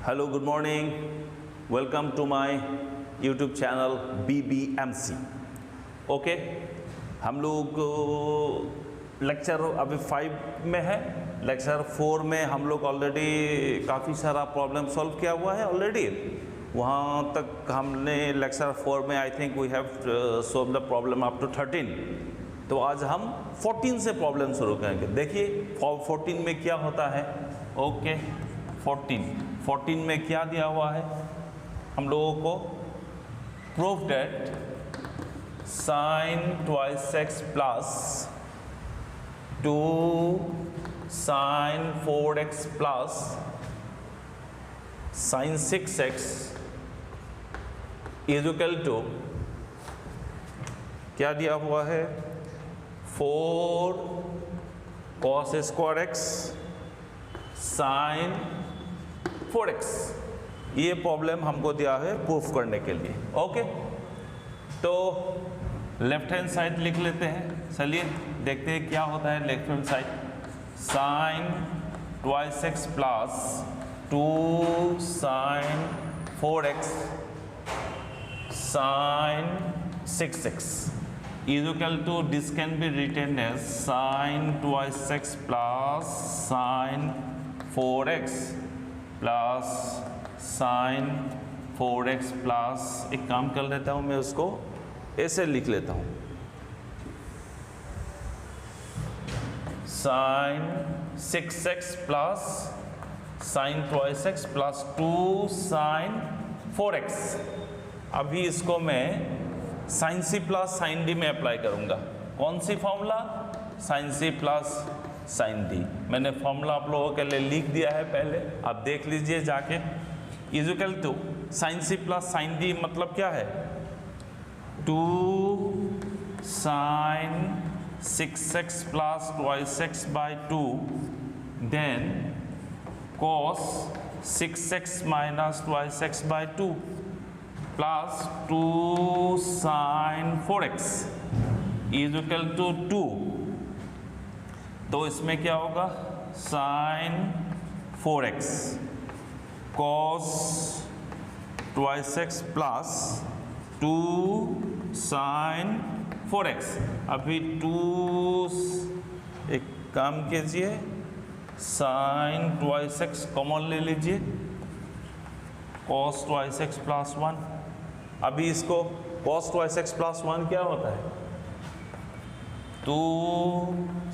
Hello, good morning. Welcome to my YouTube channel BBMC। Okay, हम लोग lecture अभी 5 में है। लेक्चर 4 में हम लोग ऑलरेडी काफ़ी सारा प्रॉब्लम सॉल्व किया हुआ है ऑलरेडी। वहाँ तक हमने लेक्चर 4 में I think we have solve the problem up to 13। तो आज हम 14 से प्रॉब्लम शुरू करेंगे। देखिए 14 में क्या होता है। ओके, 14 में क्या दिया हुआ है हम लोगों को। Proof that sin twice x plus 2 sin 4x plus sin 6x is equal to क्या दिया हुआ है 4 cos square x sin 4x। ये प्रॉब्लम हमको दिया है प्रूफ करने के लिए। ओके, तो लेफ्ट हैंड साइड लिख लेते हैं। चलिए देखते हैं क्या होता है left hand side. sin twice x plus 2 sin 4x sin 6x is equal to this can be written as sin twice x plus sin 4x plus sign 4x plus, एक काम कर लेता हूँ मैं, उसको ऐसे लिख लेता हूँ, sine 6x plus sine twice x plus 2 sine 4x। अभी इसको मैं sine c plus sine d में अप्लाई करूँगा। कौन सी formula? Sine c plus sine D. मैंने फॉर्मूला आप लोगों के लिए लिख दिया है पहले, आप देख लीजिए जाके। Is equal to sine C plus sine D मतलब क्या है 2 sine 6x plus twice x by 2 then cos 6x minus twice x by 2 plus 2 sine 4x is equal to 2। तो इसमें क्या होगा sine 4x cos twice x plus 2 sine 4x। अभी 2 एक काम कीजिए, साइन ट्वाइस x कॉमन ले लीजिए, कॉस ट्वाइस x प्लस 1। अभी इसको कॉस ट्वाइस x प्लस 1 क्या होता है 2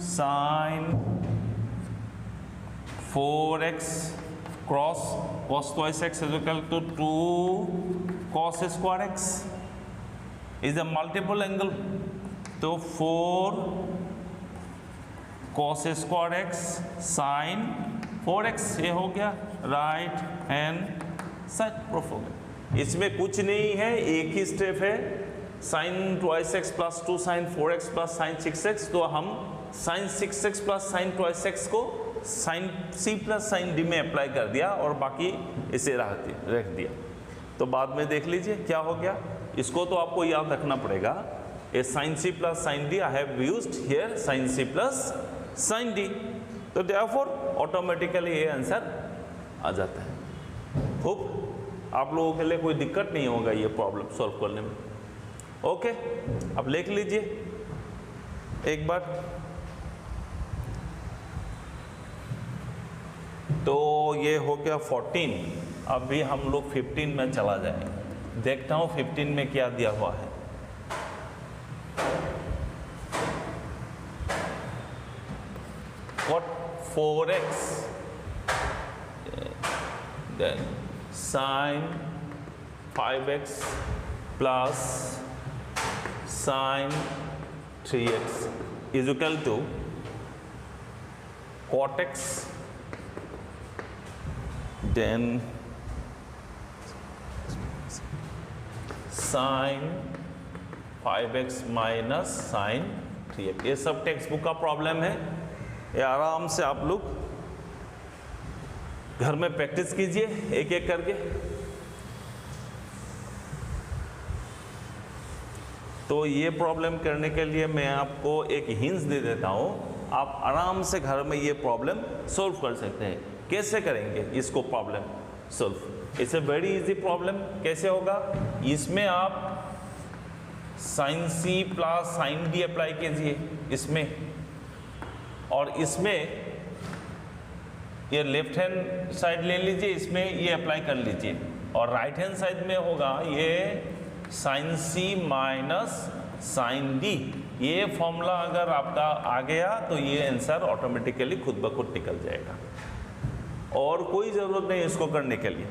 sine 4x cross cos twice x is equal to 2 cos square x is a multiple angle. तो 4 cos square x sign 4x ये हो गया राइट हैंड साइड प्रूफ हो गया। इसमें कुछ नहीं है, एक ही स्टेप है, sine twice x plus 2 sine 4x plus sine 6x। तो हम sine 6x plus sine twice x को sine c plus sine d में अप्लाई कर दिया और बाकी इसे रख दिया। तो बाद में देख लीजिए क्या हो गया। इसको तो आपको याद रखना पड़ेगा, a sine c plus sine d I have used here sine c plus sine d। तो देयरफॉर ऑटोमेटिकली ये आंसर आ जाता है। होप आप लोगों के लिए कोई दिक्कत नहीं होगा ये प्रॉब्लम सॉल्व करने में। ओके, अब लिख लीजिए एक बार। तो ये हो गया 14। अभी हम लोग 15 में चला जाएंगे। देखता हूँ 15 में क्या दिया हुआ है। cot 4x then sin 5x plus sin 3x is equal to cot x then sin 5x minus sin 3x। ये सब टेक्स्ट बुक का प्रॉब्लम है, ये आराम से आप लोग घर में प्रैक्टिस कीजिए एक एक करके। तो ये प्रॉब्लम करने के लिए मैं आपको एक हिंट्स दे देता हूँ, आप आराम से घर में ये प्रॉब्लम सॉल्व कर सकते हैं। कैसे करेंगे इसको problem, solve. It's a very easy problem. कैसे होगा, इसमें आप साइन सी प्लस साइन डी अप्लाई कीजिए इसमें, और इसमें ये लेफ्ट हैंड साइड ले लीजिए, इसमें ये अप्लाई कर लीजिए, और राइट हैंड साइड में होगा ये sign c minus sine D. ये फॉर्मूला अगर आपका आ गया तो ये आंसर ऑटोमेटिकली खुद ब खुद निकल जाएगा, और कोई ज़रूरत नहीं इसको करने के लिए।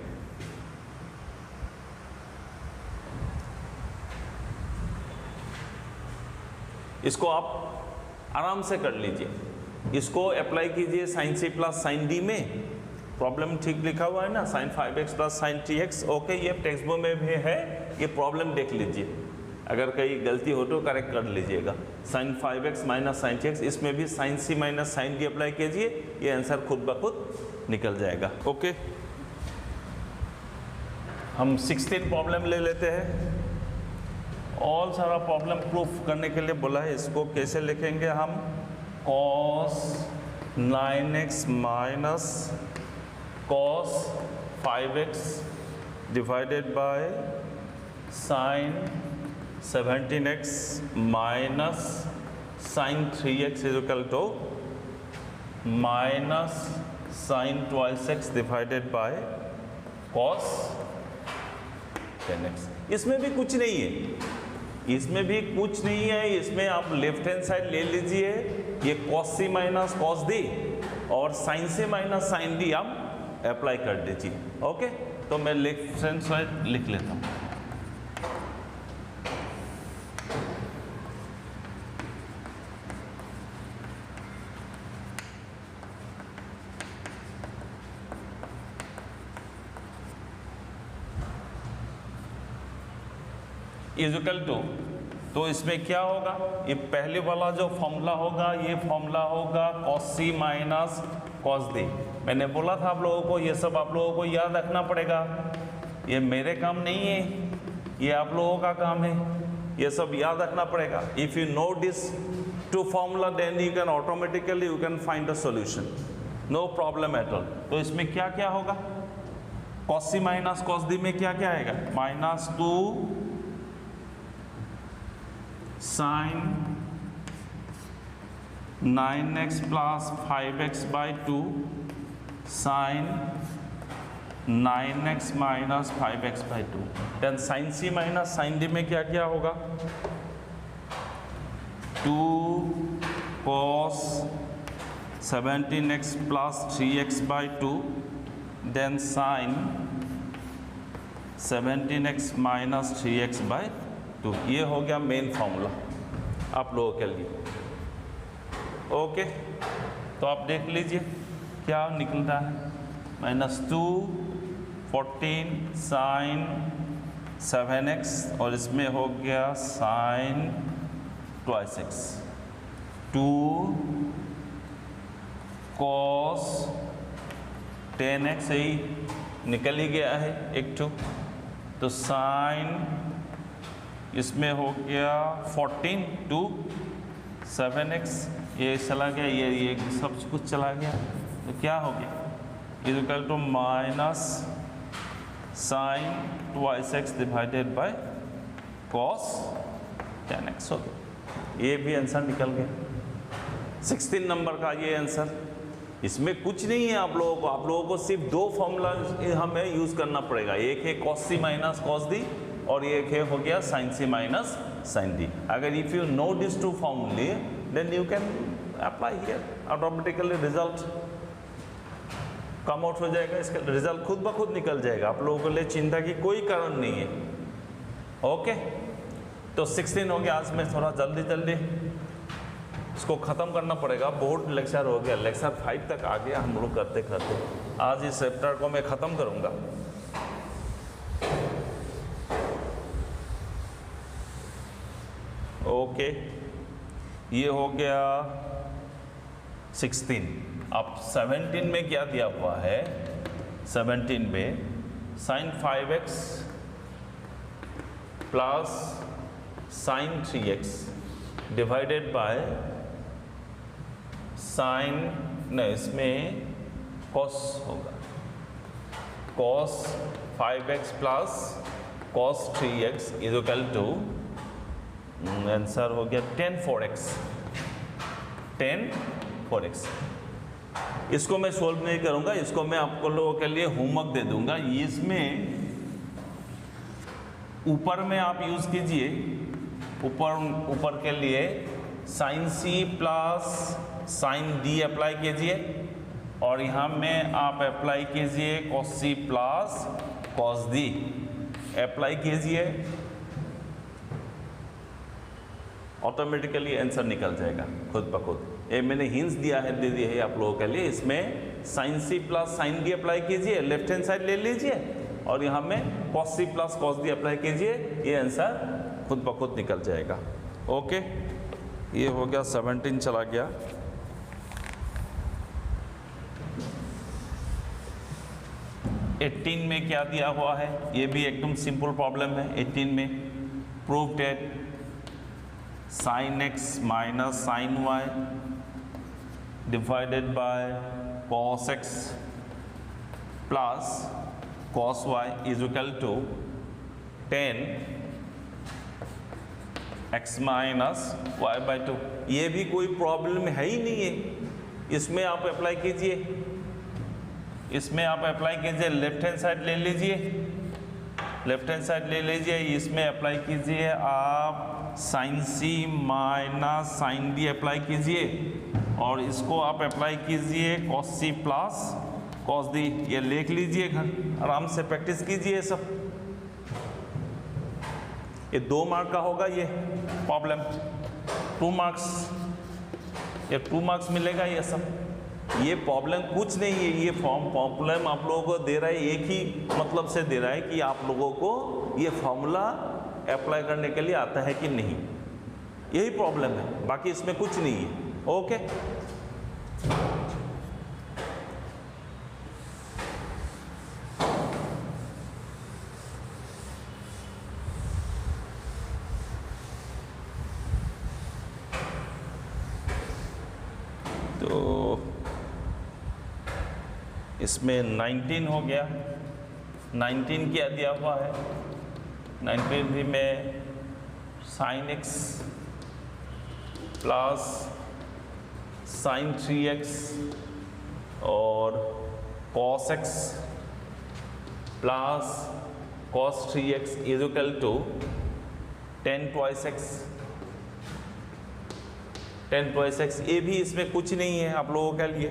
इसको आप आराम से कर लीजिए, इसको अप्लाई कीजिए साइन सी प्लस साइन डी में। प्रॉब्लम ठीक लिखा हुआ है ना, sine 5x plus sine 3x। Okay, ये टेक्स्ट बुक में भी है, ये प्रॉब्लम देख लीजिए, अगर कहीं गलती हो तो करेक्ट कर लीजिएगा। Sign 5x minus sine 3x, इसमें भी sign c minus sine D apply कीजिए, ये आंसर खुद ब खुद निकल जाएगा। ओके, हम 16 प्रॉब्लम ले लेते हैं। और सारा प्रॉब्लम प्रूफ करने के लिए बोला है, इसको कैसे लिखेंगे हम, cos 9x minus cos 5x divided by sine 17x minus sine 3x is equal to minus sine 12x divided by cos 10x। इसमें भी कुछ नहीं है, इसमें भी कुछ नहीं है, इसमें आप लेफ्ट हैंड साइड ले लीजिए, ये cos c minus cos d और sin c minus sin d आप अप्लाई कर दीजिए। ओके, तो मैं लेफ्ट हैंड साइड लिख लेता हूँ। इक्वल टू, तो इसमें क्या होगा, ये पहले वाला जो फॉर्मूला होगा, ये फॉर्मूला होगा cos c minus cos d। मैंने बोला था आप लोगों को, ये सब आप लोगों को याद रखना पड़ेगा, ये मेरे काम नहीं है, ये आप लोगों का काम है, ये सब याद रखना पड़ेगा। If you know this two formula then you can automatically you can find the solution, no problem at all. तो इसमें क्या क्या होगा, cos c minus cos d में क्या क्या आएगा, minus 2 sine 9x plus 5x by 2 sine 9x minus 5x by 2। Then sine c minus sine d में क्या क्या होगा, 2 cos 17x plus 3x by 2 then sign 17x minus 3x by 2। ये हो गया मेन फॉर्मूला आप लोगों के लिए। ओके, तो आप देख लीजिए क्या निकलता है, माइनस 2 14 साइन 7x और इसमें हो गया साइन 2x, 2 cos 10x, यही निकल ही गया है एक तो साइन इसमें हो गया 14 2 7x, ये चला गया, ये सब कुछ चला गया, तो क्या हो गया, equal to minus sine 2x divided by cos 10x हो गया। ये भी आंसर निकल गया 16 नंबर का ये आंसर। इसमें कुछ नहीं है आप लोगों को सिर्फ दो फॉर्मूला हमें यूज़ करना पड़ेगा, एक है cos c minus cos d और ये है हो गया sin c minus sin d। अगर if you know this two फॉर्मूले then you can apply here, automatically result come out हो जाएगा, इसका रिजल्ट खुद ब खुद निकल जाएगा, आप लोगों के लिए चिंता की कोई कारण नहीं है। ओके, तो 16 हो गया। आज मैं थोड़ा जल्दी इसको ख़त्म करना पड़ेगा, बहुत लेक्चर हो गया, लेक्चर 5 तक आ गया हम लोग करते आज इस चैप्टर को मैं ख़त्म करूँगा। ओके, ये हो गया 16। अब 17 में क्या दिया हुआ है, 17 में sine 5x plus sine 3x divided by sine, नहीं इसमें cos होगा, cos 5x plus cos 3x is equal to, answer हो गया tan 4x, tan 4x। इसको मैं सोल्व नहीं करूंगा, इसको मैं आपको लोगों के लिए होमवर्क दे दूंगा। इसमें ऊपर में आप यूज कीजिए, ऊपर के लिए sin c plus sin d apply कीजिए, और यहाँ में आप अप्लाई कीजिए cos c plus cos d apply कीजिए, ऑटोमेटिकली आंसर निकल जाएगा खुद ब खुद। ये मैंने हिंट्स दिया है, दे दिया है आप लोगों के लिए। इसमें sin c plus sin d apply कीजिए, लेफ्ट हैंड साइड ले लीजिए, और यहाँ में cos c plus cos d apply कीजिए, ये आंसर खुद ब खुद निकल जाएगा। ओके, ये हो गया 17 चला गया। एटीन में क्या दिया हुआ है, ये भी एकदम सिंपल प्रॉब्लम है। 18 में prove that sin x minus sin y divided by cos x plus cos y is equal to tan x minus y by 2। ये भी कोई प्रॉब्लम है ही नहीं है। इसमें आप अप्लाई कीजिए, इसमें आप अप्लाई कीजिए, लेफ्ट हैंड साइड ले लीजिए, लेफ्ट हैंड साइड ले लीजिए, इसमें अप्लाई कीजिए आप sin c minus sin d apply कीजिए, और इसको आप अप्लाई कीजिए cos c plus cos d। ये लिख लीजिए, घर आराम से प्रैक्टिस कीजिए सब। ये 2 मार्क का होगा ये प्रॉब्लम, 2 मार्क्स, ये 2 मार्क्स मिलेगा ये सब। ये प्रॉब्लम कुछ नहीं है, ये प्रॉब्लम आप लोगों को दे रहा है, एक ही मतलब से दे रहा है कि आप लोगों को ये फॉर्मूला अप्लाई करने के लिए आता है कि नहीं, यही प्रॉब्लम है, बाकी इसमें कुछ नहीं है। ओके, तो इसमें 19 हो गया। 19 क्या दिया हुआ है, 19 में sin x plus sin 3x और cos x plus cos 3x is equal to tan twice x, tan twice x। ये भी इसमें कुछ नहीं है, आप लोगों के लिए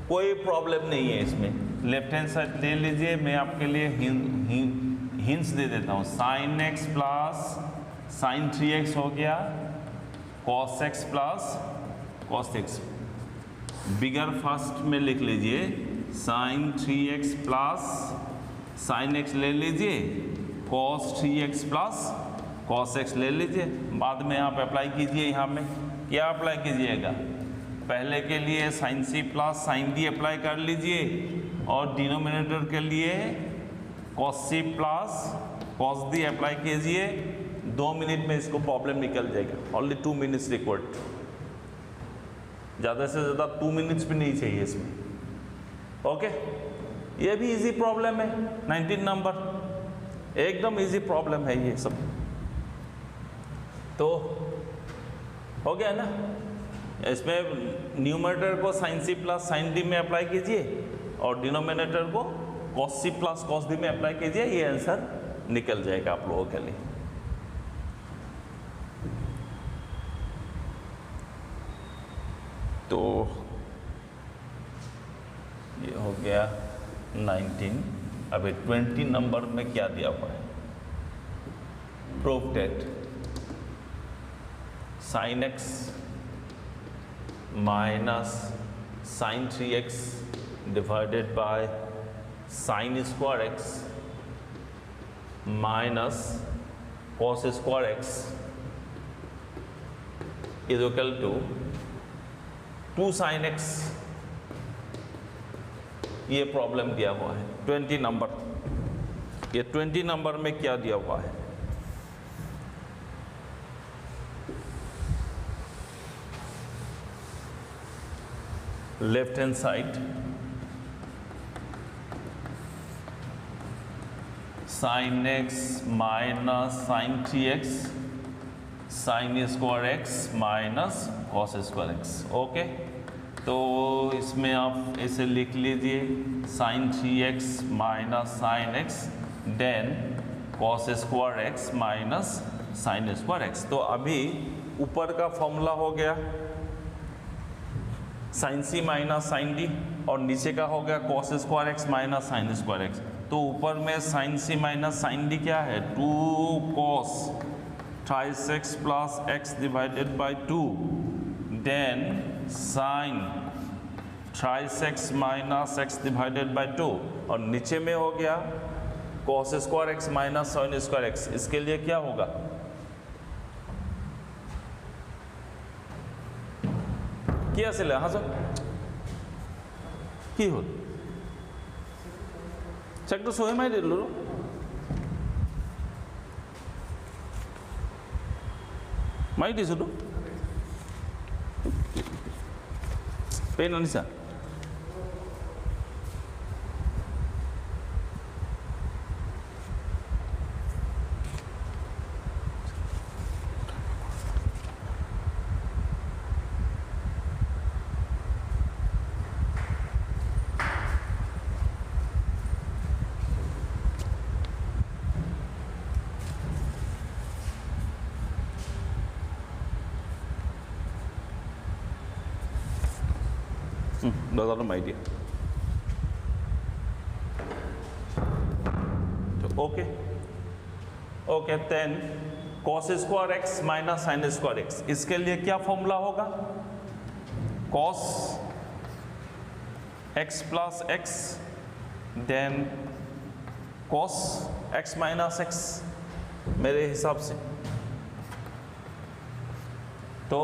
कोई प्रॉब्लम नहीं है इसमें। लेफ्ट हैंड साइड ले लीजिए, मैं आपके लिए हिंट्स दे देता हूँ। sin x plus sin 3x हो गया, cos x plus cos x। बिगर फर्स्ट में लिख लीजिए sin 3x plus sin x ले लीजिए, cos 3x plus cos x ले लीजिए। बाद में आप अप्लाई कीजिए, यहाँ में क्या अप्लाई कीजिएगा, पहले के लिए sin c plus sin d apply कर लीजिए, और डिनोमिनेटर के लिए cos c plus cos d apply कीजिए। 2 मिनट में इसको प्रॉब्लम निकल जाएगा। ओनली 2 मिनट्स रिक्वायर्ड, ज़्यादा से ज़्यादा 2 मिनट्स भी नहीं चाहिए इसमें। ओके, ये भी इजी प्रॉब्लम है। 19 नंबर एकदम इजी प्रॉब्लम है ये सब। तो हो गया ना, इसमें न्यूमरेटर को sin c plus sin d में अप्लाई कीजिए, और डिनोमिनेटर को cos c plus cos d में अप्लाई कीजिए, ये आंसर निकल जाएगा आप लोगों के लिए। तो ये हो गया 19। अभी 20 नंबर में क्या दिया हुआ है, prove that sin x minus sin 3x divided by sin square x minus cos square x is equal to 2 sin x। ये प्रॉब्लम दिया हुआ है 20 नंबर। ये 20 नंबर में क्या दिया हुआ है, left hand side sine x minus sine three x sine square x minus cos square x. Okay, तो इसमें आप ऐसे लिख लीजिए sine three x minus sine x then cos square x minus sine square x. तो अभी ऊपर का फॉर्मूला हो गया sine c minus sine d और नीचे का हो गया cos square x minus sine square x. तो ऊपर में sine c minus sine d क्या है, 2 cos thrice x plus x divided by 2 then sine thrice x minus x divided by 2 और नीचे में हो गया cos square x minus sine square x. इसके लिए क्या होगा, কি আছিলে হাজক কি হল চেকটো সহি মাৰি দিলো মাৰি দিছোতো পেন আনিছা दरवाजा मार दिया। तो okay okay then cos square x minus sine square x, इसके लिए क्या फॉर्मूला होगा, cos x plus x then cos x minus x मेरे हिसाब से। तो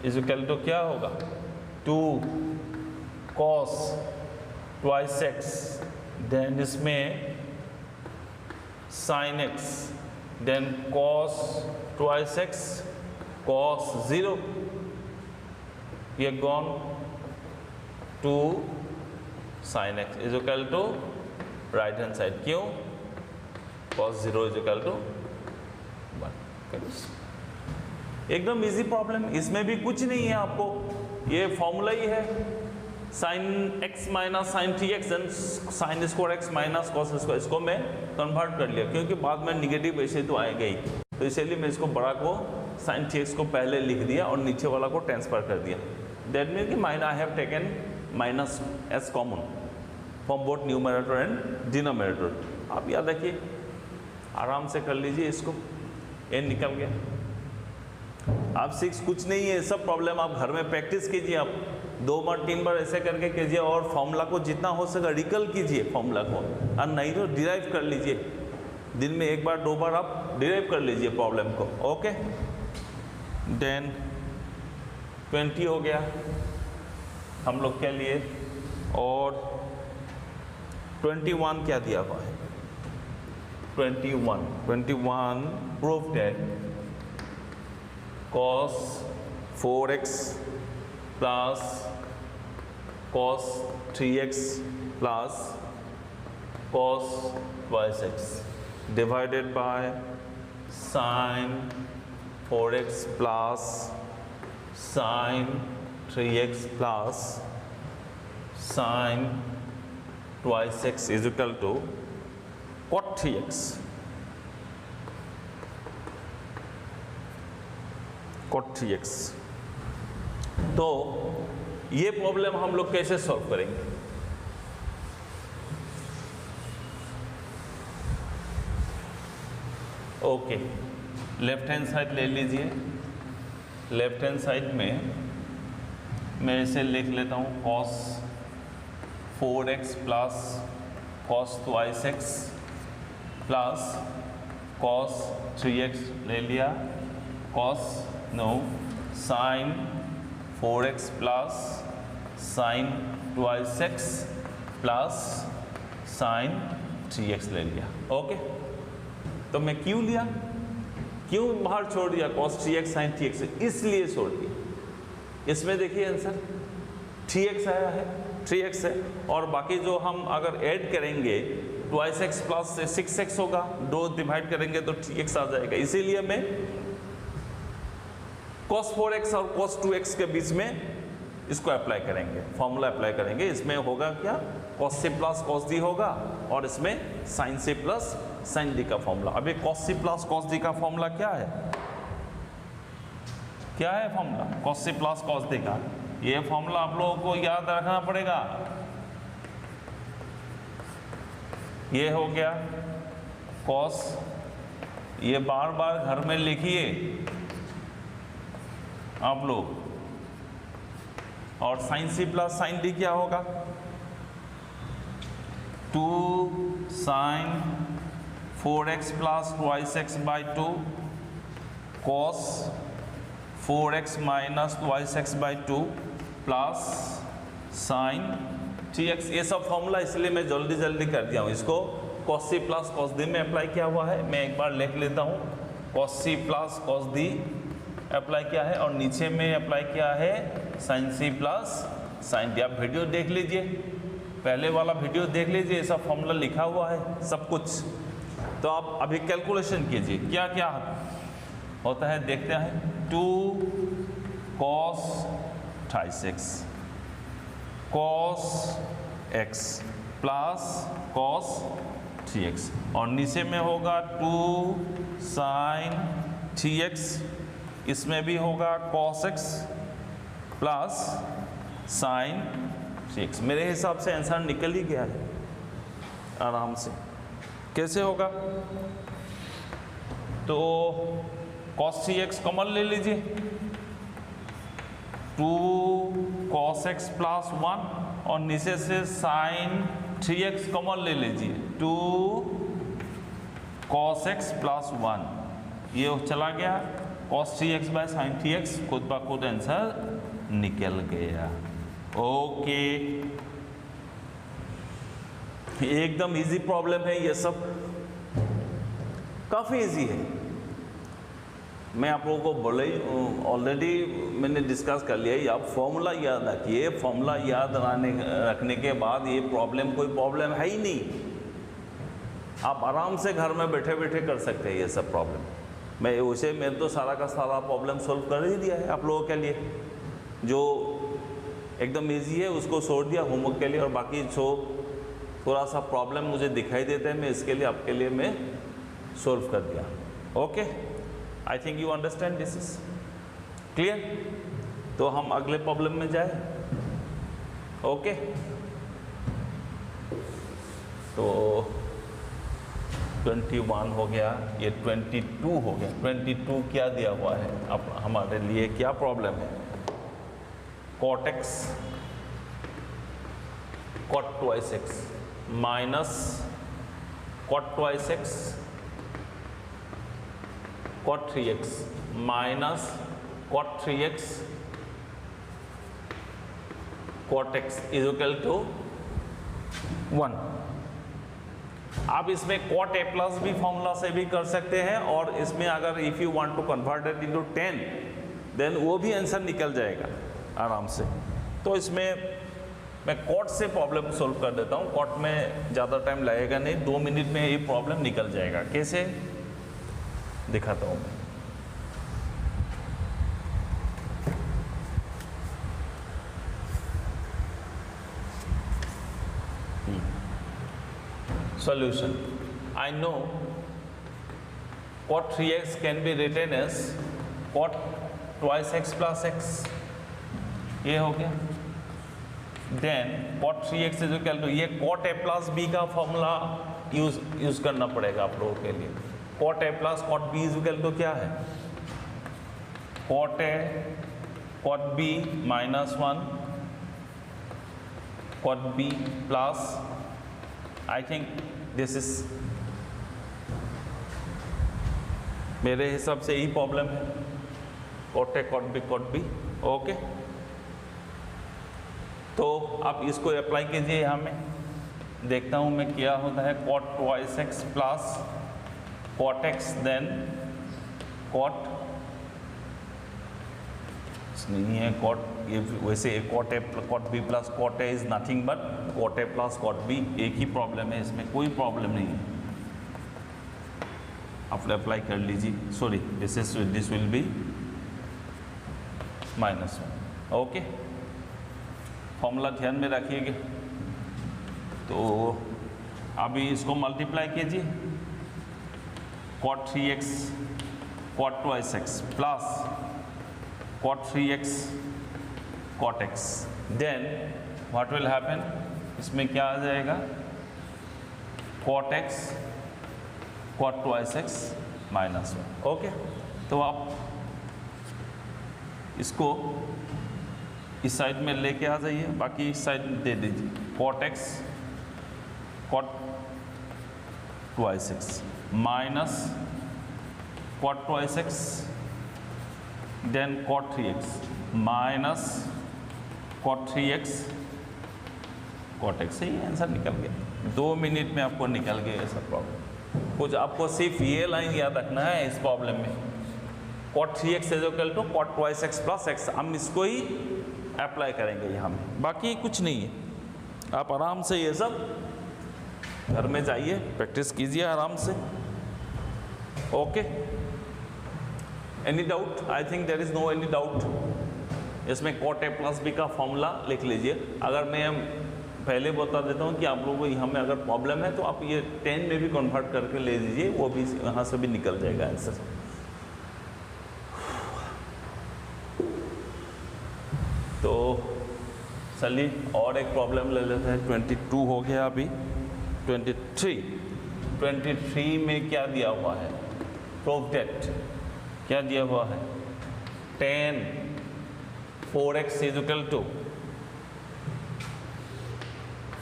इक्वल टू क्या होगा 2 कॉस ट्वाइस एक्स देन इसमें sine x then cos twice x cos 0 ये gone 2 sine x is equal to right hand side, क्यों cos 0 is equal to 1। एकदम इजी प्रॉब्लम, इसमें भी कुछ नहीं है, आपको ये फॉर्मूला ही है sign x minus sine three x and sign square x minus cos square. इसको मैं कन्वर्ट कर लिया क्योंकि बाद में निगेटिव ऐसे तो आएगा ही, तो इसलिए मैं इसको बड़ा को साइन थ्री एक्स को पहले लिख दिया और नीचे वाला को ट्रांसफर कर दिया। दैट मीन कि mine I have taken minus as common from both numerator and denominator. आप याद रखिए, आराम से कर लीजिए इसको, एन निकल गया। आप 6 कुछ नहीं है, सब प्रॉब्लम आप घर में प्रैक्टिस कीजिए, आप 2 बार 3 बार ऐसे करके कीजिए और फॉर्मूला को जितना हो सके रिकल कीजिए फॉर्मूला को, और नहीं तो डिराइव कर लीजिए, दिन में 1 बार 2 बार आप डिराइव कर लीजिए प्रॉब्लम को। ओके देन 20 हो गया हम लोग के लिए, और 21 क्या दिया हुआ है 21 proof that cos 4x plus cos 3x plus cos twice x divided by sin 4x plus sin 3x plus sin twice x is equal to cot 3x cot 3x। तो ये प्रॉब्लम हम लोग कैसे सॉल्व करेंगे, okay left hand side ले लीजिए। Left hand side में मैं इसे लिख लेता हूँ cos 4x plus cos twice x plus cos 3x ले लिया, cos no sin 4x plus sin twice x plus sin 3x ले लिया। ओके तो मैं क्यों लिया, क्यों बाहर छोड़ दिया cos 3x sin 3x, इसलिए छोड़ दिया। इसमें देखिए आंसर 3x आया है, 3x है, और बाकी जो हम अगर ऐड करेंगे 2x प्लस 6x होगा, 2 डिवाइड करेंगे तो 3x आ जाएगा। इसीलिए मैं cos 4x और cos 2x के बीच में इसको अप्लाई करेंगे, फॉर्मूला अप्लाई करेंगे। इसमें होगा क्या, cos c plus cos d होगा, और इसमें sin c plus sin d का फॉर्मूला। अभी cos c plus cos d का फॉर्मूला क्या है, क्या है formula cos c plus cos d का? ये फॉर्मूला आप लोगों को याद रखना पड़ेगा। ये हो गया cos, ये बार बार घर में लिखिए आप लोग, और sin c plus sin d क्या होगा, 2 sin 4x plus 2x by 2 cos 4x minus 2x by 2 plus sin 3x। ये सब फॉर्मूला इसलिए मैं जल्दी जल्दी कर दिया हूँ। इसको cos c plus cos d में अप्लाई किया हुआ है, मैं एक बार लिख लेता हूँ। cos c plus cos d apply किया है, और नीचे में अप्लाई किया है sin c plus sin d। आप वीडियो देख लीजिए, पहले वाला वीडियो देख लीजिए, ये सब फॉर्मूला लिखा हुआ है सब कुछ। तो आप अभी कैलकुलेशन कीजिए क्या क्या होता है, देखते हैं। 2 cos 28x cos x plus cos 3x, और नीचे में होगा 2 sin 3x, इसमें भी होगा cos x plus sin 3x। मेरे हिसाब से आंसर निकल ही गया है आराम से। कैसे होगा, तो cos 3x कॉमन ले लीजिए, 2 cos x प्लस 1, और नीचे से sin 3x कॉमन ले लीजिए, 2 cos x प्लस 1, ये चला गया, cos 3x bye sin 3x खुद ब खुद आंसर निकल गया। ओके, एकदम इजी प्रॉब्लम है, ये सब काफ़ी इजी है। मैं आप लोगों को बोले ऑलरेडी मैंने डिस्कस कर लिया है, आप फॉर्मूला याद रखिए। फॉर्मूला याद रखने के बाद ये प्रॉब्लम कोई प्रॉब्लम है ही नहीं, आप आराम से घर में बैठे बैठे कर सकते हैं ये सब प्रॉब्लम। मैंने तो सारा का सारा प्रॉब्लम सोल्व कर ही दिया है आप लोगों के लिए। जो एकदम इजी है उसको छोड़ दिया होमवर्क के लिए, और बाकी जो थोड़ा सा प्रॉब्लम मुझे दिखाई देता है मैं इसके लिए आपके लिए मैं सोल्व कर दिया। Okay, I think you understand, this is clear. तो हम अगले प्रॉब्लम में जाए। ओके, तो 21 हो गया, ये 22 हो गया। 22 क्या दिया हुआ है अब हमारे लिए, क्या प्रॉब्लम है, cot x cot twice x minus cot twice x cot 3x minus cot 3x cot x is equal to 1। आप इसमें cot a प्लस भी फॉर्मूला से भी कर सकते हैं, और इसमें अगर if you want to convert it into 10 then वो भी आंसर निकल जाएगा आराम से। तो इसमें मैं cot से प्रॉब्लम सोल्व कर देता हूँ। cot में ज़्यादा टाइम लगेगा नहीं, 2 मिनट में ये प्रॉब्लम निकल जाएगा। कैसे दिखाता हूँ मैं। Solution. I know cot 3x can be written as cot twice x plus x, ये हो गया। Then cot 3x is equal to, ये cot a प्लस b का फॉर्मूला यूज करना पड़ेगा आप लोगों के लिए। cot a plus cot b is equal to क्या है, cot a cot b minus 1 cot b plus, I think this is, मेरे हिसाब से यही प्रॉब्लम है, cot a cot b। Okay, तो आप इसको अप्लाई कीजिए यहाँ में, देखता हूँ मैं क्या होता है। cot twice x plus cot x then cot नहीं है cot ये वैसे cot a cot b plus cot a is nothing but cot a plus cot b, एक ही प्रॉब्लम है, इसमें कोई प्रॉब्लम नहीं है, आप अप्लाई कर लीजिए। Sorry this will be -1। Okay, formula ध्यान में रखिएगा। तो अभी इसको मल्टीप्लाई कीजिए, cot 3x cot twice x plus cot 3x cot x, then what will happen, इसमें क्या आ जाएगा, cot x cot twice x -1। Okay, तो आप इसको इस साइड में लेके आ जाइए, बाकी इस साइड में दे दीजिए, cot x cot twice x minus cot twice x then cot 3x minus cot 3x cot x। सही आंसर निकल गया, 2 मिनट में आपको निकल गया ऐसा प्रॉब्लम। कुछ आपको सिर्फ ये लाइन याद रखना है इस प्रॉब्लम में, cot 3x is equal to cot twice x plus x, हम इसको ही अप्लाई करेंगे यहाँ में, बाकी कुछ नहीं है। आप आराम से ये सब घर में जाइए, प्रैक्टिस कीजिए आराम से। Okay, any doubt? I think there is no any doubt. इसमें cot a प्लस b का फॉर्मूला लिख लीजिए। अगर मैं पहले बता देता हूँ कि आप लोगों को यहाँ में अगर प्रॉब्लम है तो आप ये 10 में भी कन्वर्ट करके ले लीजिए, वो भी यहाँ से भी निकल जाएगा आंसर। तो चलिए और एक प्रॉब्लम ले लेते हैं। 22 हो गया, अभी 23 में क्या दिया हुआ है, प्रूफ दैट क्या दिया हुआ है, tan 4x is equal to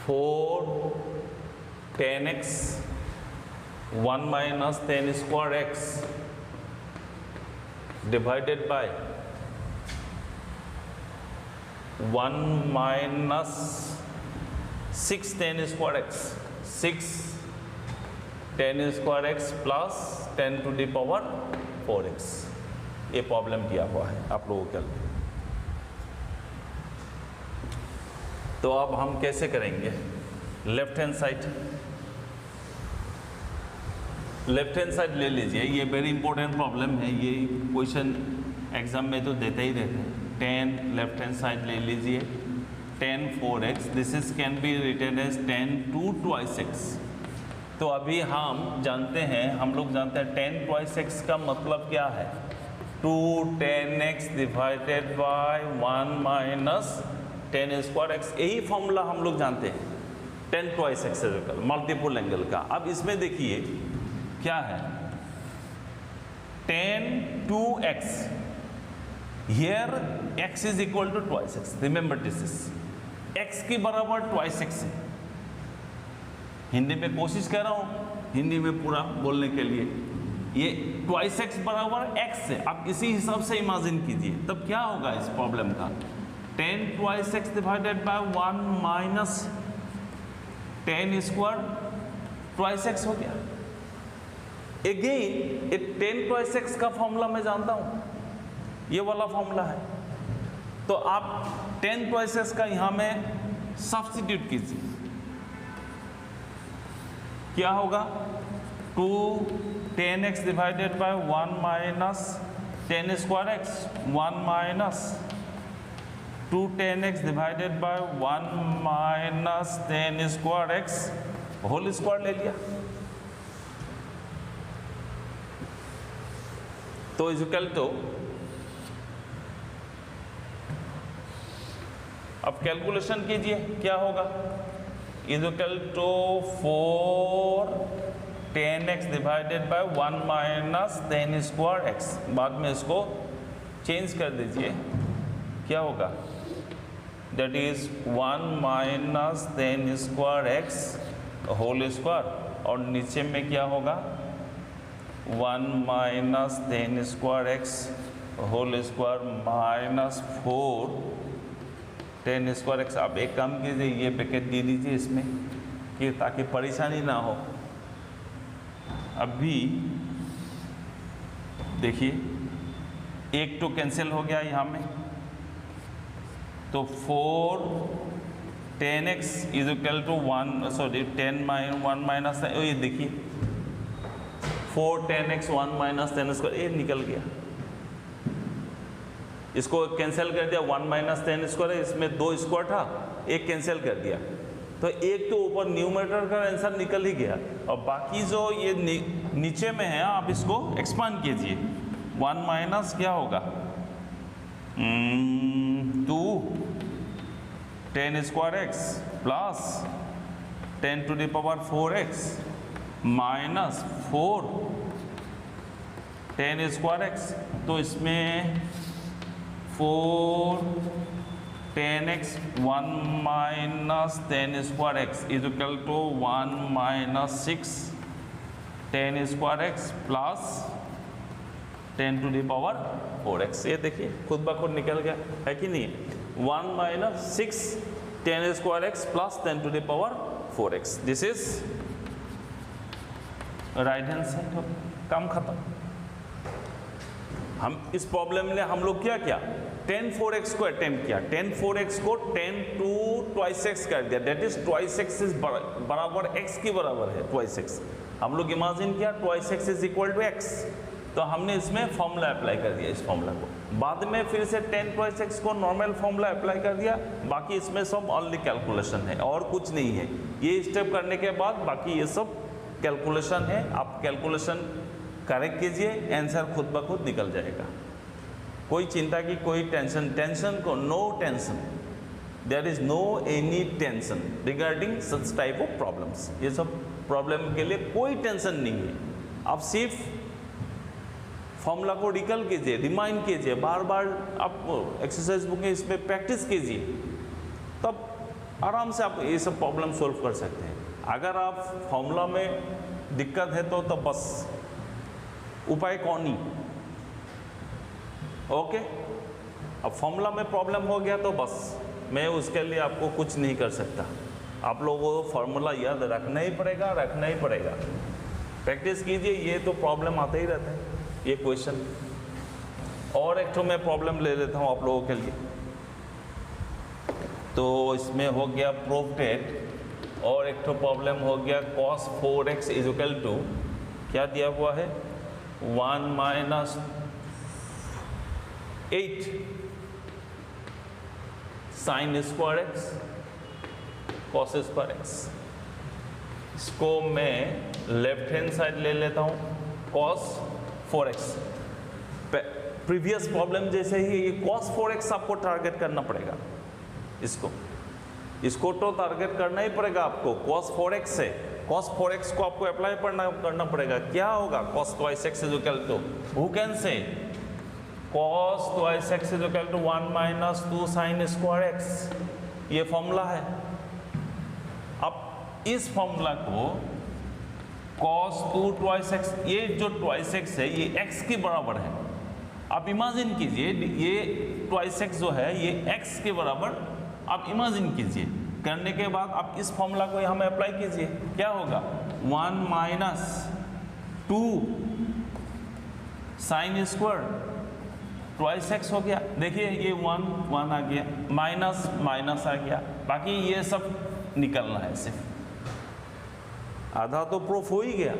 4 tan x 1 minus tan square x divided by 1 minus 6 tan square x, 6 tan square x plus 10 to the power 4x। ये प्रॉब्लम दिया हुआ है आप लोगों के लिए। तो अब हम कैसे करेंगे, लेफ्ट हैंड साइड ले लीजिए। ये वेरी इंपॉर्टेंट प्रॉब्लम है, ये क्वेश्चन एग्जाम में तो देते ही रहते हैं। 10 लेफ्ट हैंड साइड ले लीजिए, tan 4x, this is can be written as tan 2 twice x। तो अभी हम जानते हैं, हम लोग जानते हैं tan twice x का मतलब क्या है, 2 tan x divided by 1 minus tan square x। यही फॉर्मूला हम लोग जानते हैं tan twice x multiple angle का। अब इसमें देखिए क्या है, tan 2x, here x is equal to twice x, remember this is x के बराबर twice x है। हिंदी में कोशिश कर रहा हूँ, हिंदी में पूरा बोलने के लिए। ये twice x बराबर x है, आप इसी हिसाब से इमेजिन कीजिए, तब क्या होगा इस प्रॉब्लम का, tan twice x divided by 1 minus tan square twice x हो गया। अगेन ये tan twice x का फॉर्मूला मैं जानता हूँ, ये वाला फॉर्मूला है। तो आप tan twice x का यहाँ में सब्स्टिट्यूट कीजिए, क्या होगा, 2 tan x divided by 1 minus tan square x, 1 minus 2 tan x divided by 1 minus tan square x whole square ले लिया। तो इज इक्वल टू, अब कैलकुलेशन कीजिए क्या होगा, is equal to 4 tan x divided by 1 minus tan square x। बाद में इसको चेंज कर दीजिए, क्या होगा, that is 1 minus tan square x whole square, और नीचे में क्या होगा, 1 minus tan square x whole square minus 4 tan square x। आप एक काम कीजिए, ये पैकेट दे दीजिए इसमें, कि ताकि परेशानी ना हो। अभी देखिए 1 तो कैंसिल हो गया यहाँ में, तो 4 10x is equal to 1 minus, ये देखिए 4 10x 1 माइनस 10 स्क्वायर, ये निकल गया, इसको कैंसिल कर दिया, 1 माइनस 10 स्क्वायर, इसमें 2 स्क्वायर था, एक कैंसिल कर दिया, तो एक तो ऊपर न्यूमरेटर का आंसर निकल ही गया, और बाकी जो ये नीचे में है आप इसको एक्सपांड कीजिए, 1 माइनस क्या होगा 2 10 square x plus 10 to the power 4x minus 4 10 square x, तो इसमें 4 10x 1 minus 10 square x is equal to 1 minus 6 10 square x plus 10 to the power 4x, ये देखिए खुद ब खुद निकल गया है कि नहीं, 1 minus 6 10 square x plus 10 to the power 4x, this is right hand side, काम खत्म। हम इस प्रॉब्लम में हम लोग क्या किया, 10 4x को अटेम्प्ट किया, 10 4x को 10 टू ट्वाइस x कर दिया, that is twice x is बराबर x के बराबर है, ट्वाइस x हम लोग इमेजिन किया, twice x is equal to x, तो हमने इसमें फॉर्मूला अप्लाई कर दिया, इस फॉर्मूला को बाद में फिर से 10 ट्वाइस x को नॉर्मल फॉर्मूला अप्लाई कर दिया, बाकी इसमें सब ओनली कैलकुलेशन है और कुछ नहीं है, ये स्टेप करने के बाद बाकी ये सब कैलकुलेशन है, आप कैलकुलेशन करेक्ट कीजिए, आंसर खुद ब खुद निकल जाएगा, कोई चिंता की कोई टेंशन को no tension, there is no any tension regarding such type of problems, ये सब प्रॉब्लम के लिए कोई टेंशन नहीं है, आप सिर्फ फॉर्मूला को रिकल कीजिए, रिमाइंड कीजिए, बार बार आप एक्सरसाइज बुक में इसमें प्रैक्टिस कीजिए, तब आराम से आप ये सब प्रॉब्लम सॉल्व कर सकते हैं। अगर आप फॉर्मूला में दिक्कत है तो बस उपाय कौन ही, ओके, अब फॉर्मूला में प्रॉब्लम हो गया तो बस मैं उसके लिए आपको कुछ नहीं कर सकता, आप लोगों को फॉर्मूला याद रखना ही पड़ेगा, प्रैक्टिस कीजिए, ये तो प्रॉब्लम आते ही रहता है, ये क्वेश्चन। और एक तो मैं प्रॉब्लम ले लेता हूँ आप लोगों के लिए, तो इसमें हो गया प्रूफ डेट, और एक तो प्रॉब्लम हो गया cos 4x is equal to क्या दिया हुआ है 1 minus 8 sign square x cos square x, इसको मैं लेफ्ट हैंड साइड ले लेता हूँ cos 4x, प्रीवियस प्रॉब्लम जैसे ही ये cos 4x आपको टारगेट करना पड़ेगा, इसको तो टारगेट करना ही पड़ेगा आपको, cos 4x से cos 4x को आपको अप्लाई करना पड़ेगा, क्या होगा cos twice x is equal to, who can say cos twice x is equal to 1 minus 2 sine square x, ये फॉर्मूला है। अब इस फॉर्मूला को cos 2 twice x, ये जो twice x है ये x के बराबर है, आप इमेजिन कीजिए ये twice x जो है ये x के बराबर, आप इमेजिन कीजिए, करने के बाद आप इस फॉर्मूला को यहाँ में अप्लाई कीजिए, क्या होगा 1 minus 2 sine square twice x हो गया, देखिए ये 1 आ गया, माइनस माइनस आ गया, बाकी ये सब निकलना है, सिर्फ आधा तो प्रूफ हो ही गया।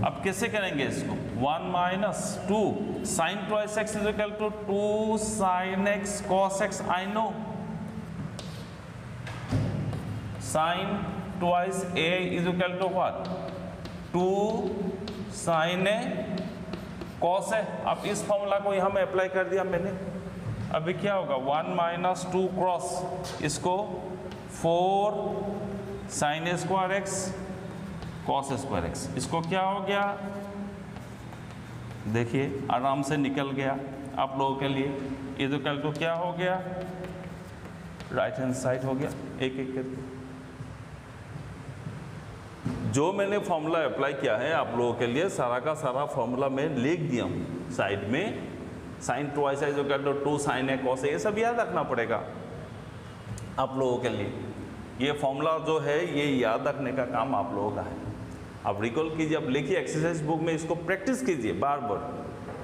अब कैसे करेंगे इसको, 1 minus 2 sine twice x is equal to 2 sine x cos x, I know sine twice a is equal to what 2 sine A cos है। अब इस फॉर्मूला को यहाँ में अप्लाई कर दिया मैंने, अभी क्या होगा 1 माइनस 2 क्रॉस इसको 4 sign square x cos square x, इसको क्या हो गया देखिए आराम से निकल गया आप लोगों के लिए, इज इक्वल टू क्या हो गया राइट हैंड साइड हो गया, एक एक करके जो मैंने फॉर्मूला अप्लाई किया है आप लोगों के लिए, सारा का सारा फॉर्मूला मैं लिख दिया हूँ साइड में, sine twice is equal to 2 sine A cos A, ये सब याद रखना पड़ेगा आप लोगों के लिए, ये फॉर्मूला जो है ये याद रखने का काम आप लोगों का है। आप रिकॉल कीजिए, अब लिखिए एक्सरसाइज बुक में, इसको प्रैक्टिस कीजिए बार बार,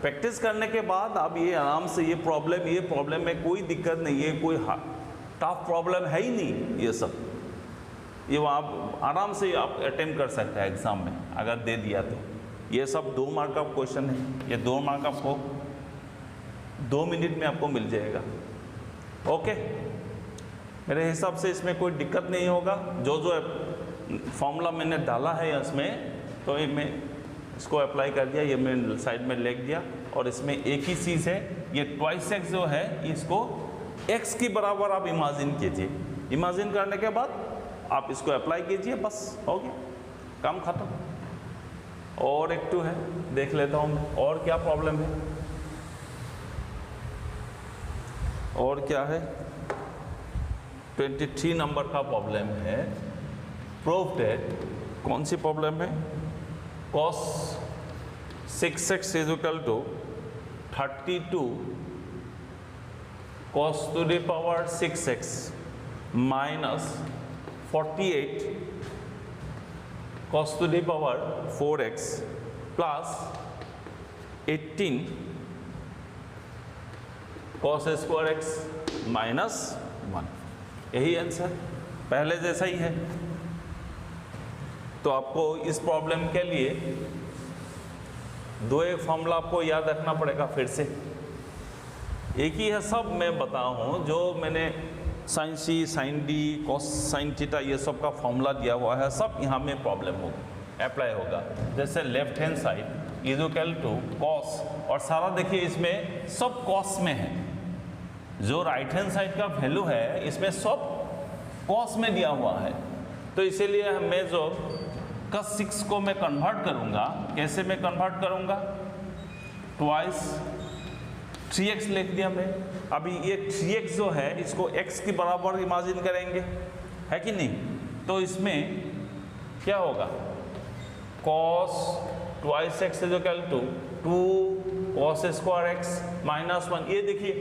प्रैक्टिस करने के बाद आप ये आराम से ये प्रॉब्लम में कोई दिक्कत नहीं है, कोई टफ प्रॉब्लम है ही नहीं, ये सब ये आप आराम से आप अटेम्प्ट कर सकते हैं एग्ज़ाम में अगर दे दिया तो। ये सब 2 मार्क का क्वेश्चन है, ये 2 मार्क आपको 2 मिनट में आपको मिल जाएगा। ओके, मेरे हिसाब से इसमें कोई दिक्कत नहीं होगा। जो फॉर्मूला मैंने डाला है इसमें, तो ये मैं इसको अप्लाई कर दिया, ये मैं साइड में लिख दिया। और इसमें एक ही चीज़ है, ये ट्वाइस एक्स जो है इसको एक्स की बराबर आप इमेजिन कीजिए। इमेजिन करने के बाद आप इसको अप्लाई कीजिए, बस हो गया, काम खत्म। और एक 2 है, देख लेता हूँ मैं और क्या प्रॉब्लम है। और क्या है, 23 नंबर का प्रॉब्लम है। प्रूव दैट, कौन सी प्रॉब्लम है, cos 6x is equal to 32 cos to the power 6x minus 48 cos to the power 4x plus 18 cos square x minus 1। यही आंसर, पहले जैसा ही है। तो आपको इस प्रॉब्लम के लिए 2 एक फॉर्मूला आपको याद रखना पड़ेगा फिर से। एक ही है, सब मैं बताऊँ जो मैंने sine C, sine D, cos sine theta ये सब का फॉर्मूला दिया हुआ है, सब यहाँ में प्रॉब्लम होगा, अप्लाई होगा। जैसे left hand side is equal to cos, और सारा देखिए इसमें सब कॉस में है। जो राइट हैंड साइड का वैल्यू है इसमें सब कॉस में दिया हुआ है। तो इसीलिए मैं जो cos 6 को मैं कन्वर्ट करूंगा, कैसे मैं कन्वर्ट करूंगा, ट्वाइस 3x लिख दिया मैं। अभी ये 3x जो है इसको x की बराबर इमेजिन करेंगे, है कि नहीं। तो इसमें क्या होगा, cos twice x is equal to 2 cos square x minus 1। ये देखिए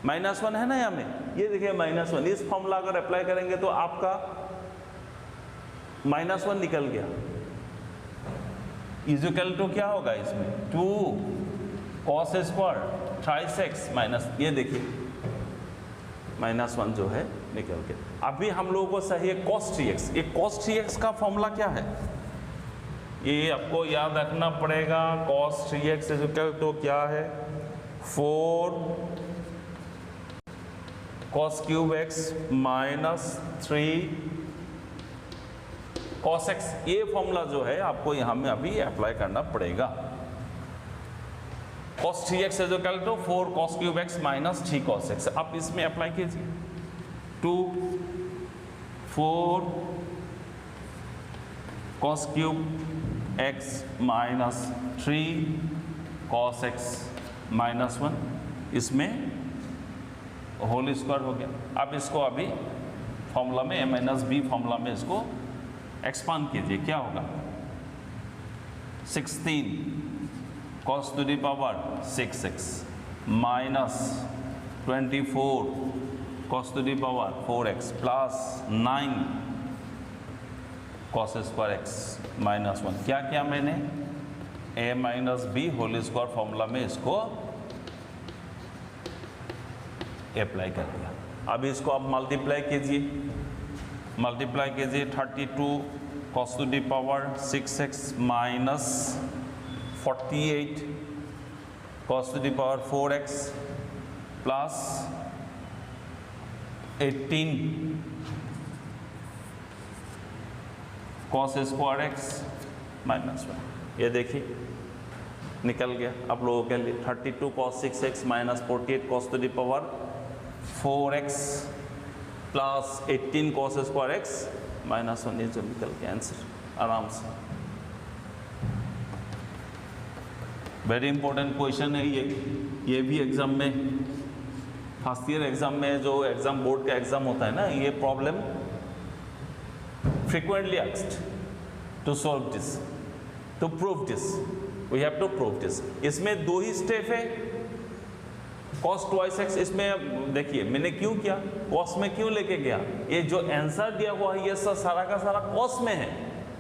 -1 है ना यहाँ में, ये देखिए -1। इस फॉर्मूला अगर अप्लाई करेंगे तो आपका -1 निकल गया। इज इक्वल टू क्या होगा इसमें, 2 cos square thrice x minus, ये देखिए -1 जो है निकल गया। अभी हम लोगों को सही है cos 3x। ये cos 3x का फॉर्मूला क्या है, ये आपको याद रखना पड़ेगा। cos 3x is equal to क्या है, 4 cos cube x minus 3 cos x। ये फॉर्मूला जो है आपको यहाँ में अभी अप्लाई करना पड़ेगा। cos 3x is equal to 4 cos cube x minus 3 cos x। आप इसमें अप्लाई कीजिए, 2 4 cos cube x minus 3 cos x minus 1, इसमें होल स्क्वायर हो गया। अब इसको अभी फॉर्मूला में a-b फॉर्मूला में इसको एक्सपांड कीजिए, क्या होगा, 16 cos to the power 6x minus 24 cos to the power 4x plus 9 cos square x minus 1। क्या किया मैंने, a-b होल स्क्वायर फॉर्मूला में इसको अप्लाई कर दिया। अब इसको आप मल्टीप्लाई कीजिए, 32 cos to the power 6x minus 48 cos to the power 4x plus 18 cos square x minus 1। ये देखिए निकल गया आप लोगों के लिए। 32 cos 6x minus 48 cos to the power 4x plus 18 cos square x minus 1, ये जो निकल के आंसर आराम से। वेरी इंपॉर्टेंट क्वेश्चन है ये भी एग्जाम में, फर्स्ट ईयर एग्जाम में जो एग्जाम बोर्ड का एग्जाम होता है ना, ये problem frequently asked to solve this, to prove this, we have to prove this. इसमें 2 ही स्टेप है, cos ट्वाइस x। इसमें देखिए मैंने क्यों किया, cos में क्यों लेके गया, ये जो आंसर दिया हुआ है ये सारा का सारा cos में है।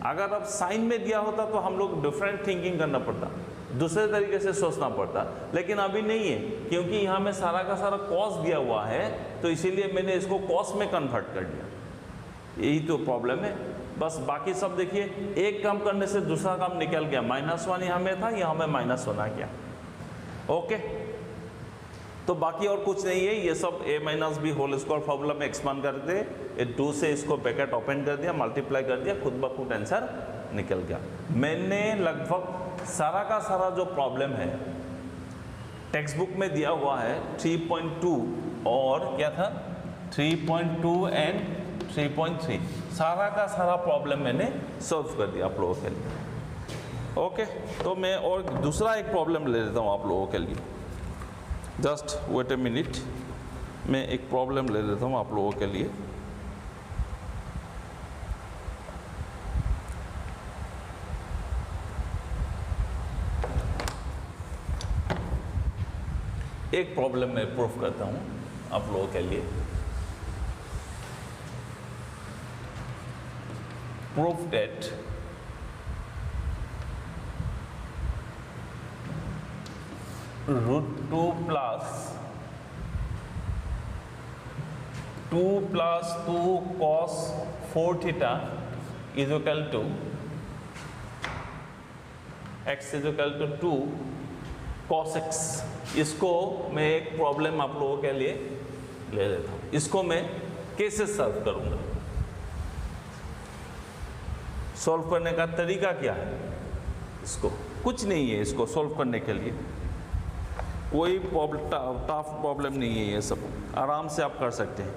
अगर अब साइन में दिया होता तो हम लोग डिफरेंट थिंकिंग करना पड़ता। दूसरे तरीके से सोचना पड़ता, लेकिन अभी नहीं है क्योंकि यहाँ में सारा का सारा कॉस दिया हुआ है, तो इसीलिए मैंने इसको कॉस में कन्वर्ट कर दिया। यही तो प्रॉब्लम है बस। बाकी सब देखिए, एक काम करने से दूसरा काम निकल गया। -1 यहाँ में था, यहाँ में -1 आ गया। ओके, तो बाकी और कुछ नहीं है, ये सब a minus b whole square formula में एक्सपांड कर दे, 2 से इसको ब्रैकेट ओपन कर दिया, मल्टीप्लाई कर दिया, खुद ब खुद आंसर निकल गया। मैंने लगभग सारा का सारा जो प्रॉब्लम है टेक्स्ट बुक में दिया हुआ है 3.2 और क्या था 3.2 एंड 3.3, सारा का सारा प्रॉब्लम मैंने सॉल्व कर दिया आप लोगों के लिए। ओके, तो मैं और दूसरा एक प्रॉब्लम ले लेता हूँ आप लोगों के लिए। जस्ट वेट ए मिनट, मैं एक प्रॉब्लम ले लेता हूँ आप लोगों के लिए। एक प्रॉब्लम मैं प्रूफ करता हूँ आप लोगों के लिए। Proof that √2 plus 2 cos 4 theta is equal to x is equal to 2 cos x। इसको मैं एक प्रॉब्लम आप लोगों के लिए ले लेता हूँ। इसको मैं कैसे सॉल्व करूँगा, सॉल्व करने का तरीका क्या है, इसको कुछ नहीं है। इसको सॉल्व करने के लिए कोई टफ प्रॉब्लम नहीं है, ये सब आराम से आप कर सकते हैं।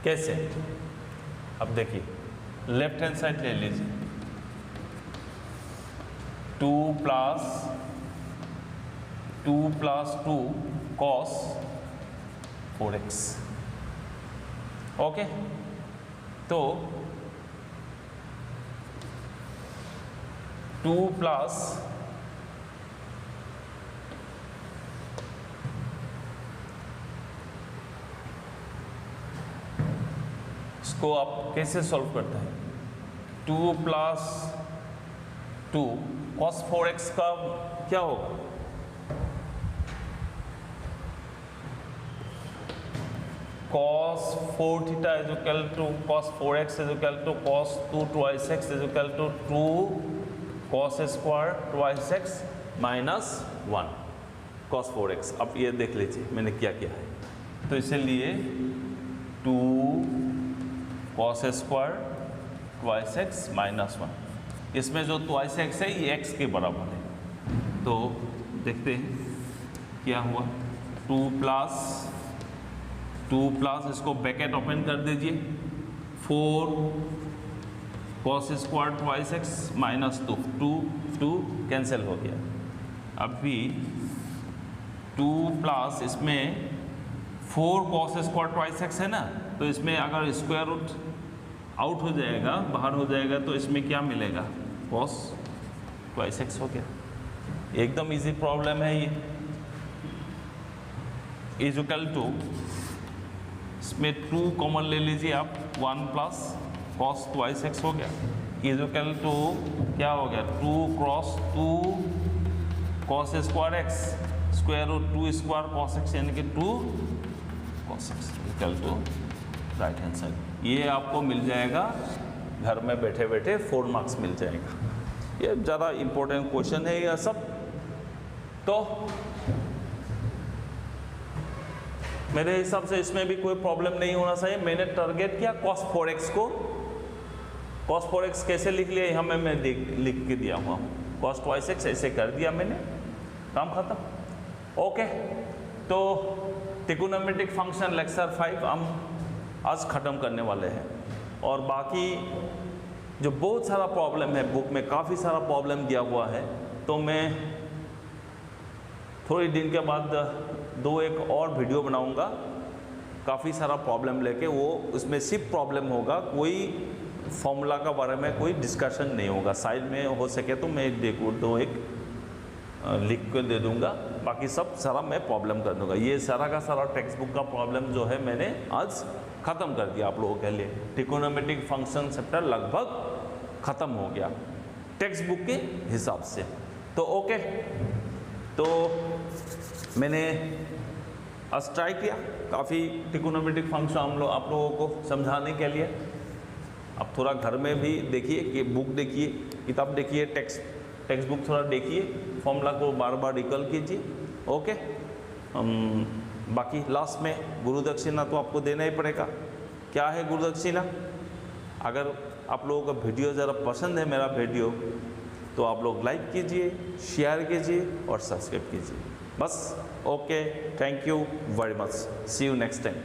कैसे, अब देखिए लेफ्ट हैंड साइड ले लीजिए, 2 plus 2 cos 4x। ओके, तो 2 plus इसको आप कैसे सॉल्व करते हैं, 2 plus 2 cos 4x का क्या होगा, cos 4 theta is equal to cos 4x is equal to cos 2 twice x is equal to 2 cos square twice x minus 1 cos 4x। अब ये देख लीजिए मैंने क्या किया है, तो इसलिए 2 cos square twice x minus 1, इसमें जो twice x है ये x के बराबर है। तो देखते हैं क्या हुआ, 2 प्लस इसको ब्रैकेट ओपन कर दीजिए, 4 cos square twice x minus 2 cancel हो गया। अभी 2 प्लस इसमें 4 cos स्क्वायर ट्वाइस x है ना, तो इसमें अगर स्क्वायर रूट आउट हो जाएगा, बाहर हो जाएगा, तो इसमें क्या मिलेगा, cos ट्वाइस x हो गया। एकदम इजी प्रॉब्लम है ये। इज इक्वल टू, इसमें 2 कॉमन ले लीजिए आप, 1 प्लस cos ट्वाइस x हो गया, इज इक्वल टू क्या हो गया, 2 cross 2 cos square x square root 2 square cos x यानी कि 2 cos x equal to right hand side. ये आपको मिल जाएगा घर में बैठे बैठे 4 मार्क्स मिल जाएगा। ये ज़्यादा इम्पोर्टेंट क्वेश्चन है यह सब। तो मेरे हिसाब से इसमें भी कोई प्रॉब्लम नहीं होना चाहिए। मैंने टारगेट किया cos 4x को, cos 4x कैसे लिख लिया यहाँ में मैं लिख के दिया हुआ हूँ, cos ट्वाइस x ऐसे कर दिया मैंने, काम खत्म। ओके, तो ट्रिगोनोमेट्रिक फंक्शन लेक्चर 5 हम आज ख़त्म करने वाले हैं। और बाकी जो बहुत सारा प्रॉब्लम है, बुक में काफ़ी सारा प्रॉब्लम दिया हुआ है, तो मैं थोड़ी दिन के बाद 2-1 और वीडियो बनाऊंगा काफ़ी सारा प्रॉब्लम लेके। वो उसमें सिर्फ प्रॉब्लम होगा, कोई फॉर्मूला का बारे में कोई डिस्कशन नहीं होगा। साइड में हो सके तो मैं 2-1 लिख के दे दूंगा, बाकी सब सारा मैं प्रॉब्लम कर दूंगा। ये सारा का सारा टेक्स्ट बुक का प्रॉब्लम जो है मैंने आज ख़त्म कर दिया आप लोगों के लिए। ट्रिगोनोमेट्रिक फंक्शन चैप्टर लगभग ख़त्म हो गया टेक्स्ट बुक के हिसाब से। तो ओके, तो मैंने आज ट्राई किया काफ़ी ट्रिगोनोमेट्रिक फंक्शन आप लोगों को समझाने के लिए। अब थोड़ा घर में भी देखिए कि बुक देखिए, किताब देखिए, टेक्स्ट बुक थोड़ा देखिए, फॉर्मूला को बार बार रिकॉल कीजिए। ओके। बाकी लास्ट में गुरु दक्षिणा तो आपको देना ही पड़ेगा। क्या है गुरु दक्षिणा? अगर आप लोगों का वीडियो ज़रा पसंद है मेरा वीडियो, तो आप लोग लाइक कीजिए, शेयर कीजिए और सब्सक्राइब कीजिए बस। Okay, thank you very much, see you next time.